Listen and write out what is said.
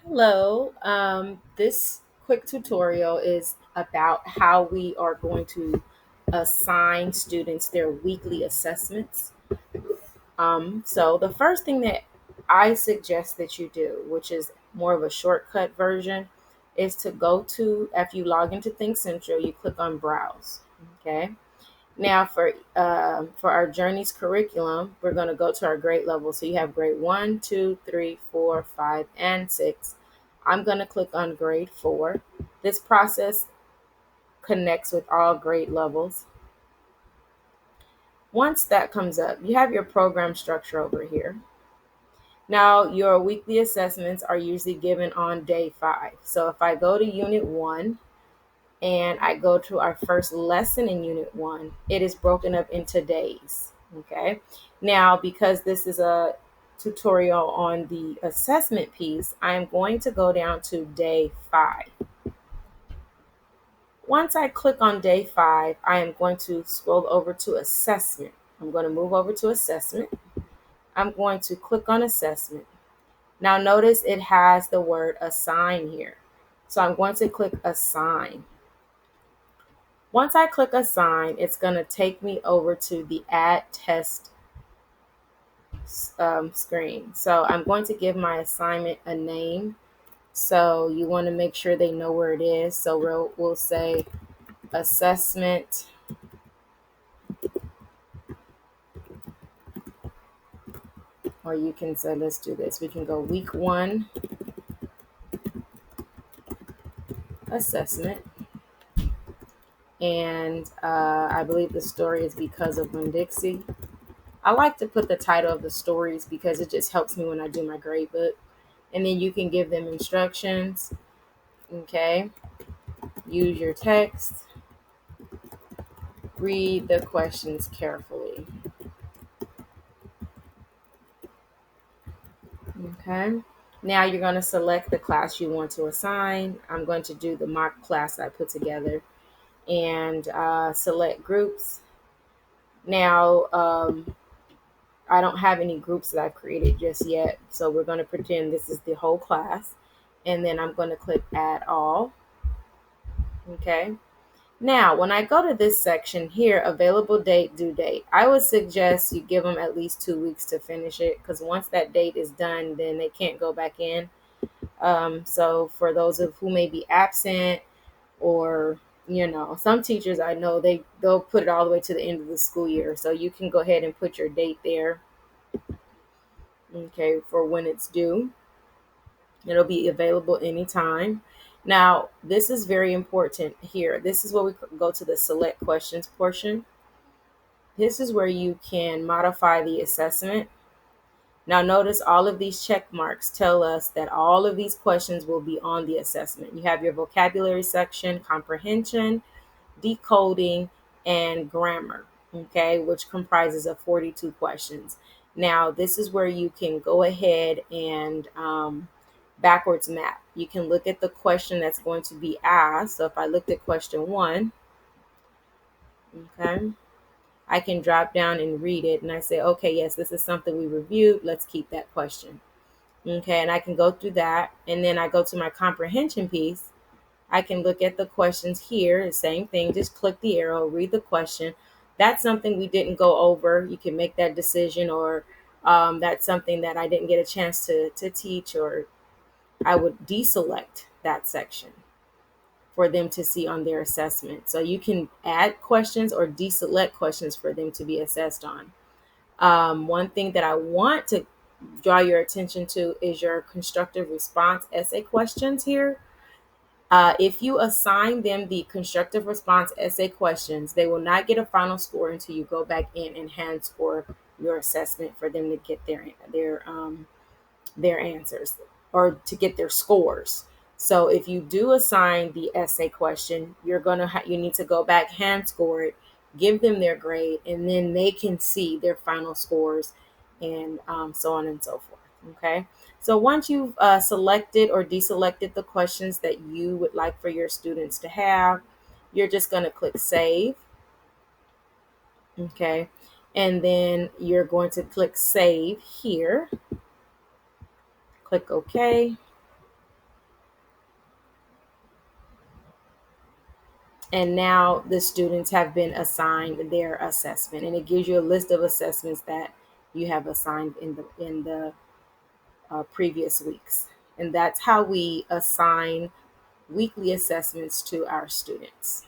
Hello. This quick tutorial is about how we are going to assign students their weekly assessments. So the first thing that I suggest that you do, which is more of a shortcut version, is to go to, after you log into Think Central, you click on Browse. Okay. Now, for our Journeys curriculum, we're going to go to our grade level. So you have grade 1, 2, 3, 4, 5, and 6. I'm going to click on grade 4. This process connects with all grade levels. Once that comes up, you have your program structure over here. Now, your weekly assessments are usually given on day 5. So if I go to Unit 1, and I go to our first lesson in Unit 1, it is broken up into days. Okay. Now, because this is a tutorial on the assessment piece, I am going to go down to day 5. Once I click on day 5, I am going to scroll over to assessment. I'm going to move over to assessment. I'm going to click on assessment. Now, notice it has the word assign here. So I'm going to click assign. Once I click assign, it's going to take me over to the add test screen. So I'm going to give my assignment a name. So you want to make sure they know where it is. So we'll say assessment, or you can say, let's do this. We can go week 1 assessment. And I believe the story is Because of Winn-Dixie. I like to put the title of the stories because it just helps me when I do my grade book. And then you can give them instructions. Okay. Use your text. Read the questions carefully. Okay. Now you're going to select the class you want to assign. I'm going to do the mock class I put together and select groups. Now, I don't have any groups that I've created just yet. So we're going to pretend this is the whole class. And then I'm going to click add all. Okay. Now, when I go to this section here, available date, due date, I would suggest you give them at least 2 weeks to finish it because once that date is done, then they can't go back in. So for those of who may be absent or, some teachers I know, they'll put it all the way to the end of the school year. So you can go ahead and put your date there, okay, for when it's due. It'll be available anytime. Now, this is very important here. This is where we go to the select questions portion. This is where you can modify the assessment. Now, notice all of these check marks tell us that all of these questions will be on the assessment. You have your vocabulary section, comprehension, decoding, and grammar, okay, which comprises of 42 questions. Now, this is where you can go ahead and backwards map. You can look at the question that's going to be asked. So if I looked at question 1, okay, I can drop down and read it and I say, okay, yes, this is something we reviewed. Let's keep that question. Okay, and I can go through that. And then I go to my comprehension piece. I can look at the questions here, the same thing, just click the arrow, read the question. That's something we didn't go over. You can make that decision, or that's something that I didn't get a chance to teach, or I would deselect that section for them to see on their assessment. So you can add questions or deselect questions for them to be assessed on. One thing that I want to draw your attention to is your constructive response essay questions here. If you assign them the constructive response essay questions, they will not get a final score until you go back in and hand score your assessment for them to get their answers or to get their scores. So if you do assign the essay question, you need to go back, hand score it, give them their grade, and then they can see their final scores and so on and so forth. Okay. So once you've selected or deselected the questions that you would like for your students to have, you're just going to click save. Okay. And then you're going to click save here. Click OK. And now the students have been assigned their assessment, and it gives you a list of assessments that you have assigned in the previous weeks. And that's how we assign weekly assessments to our students.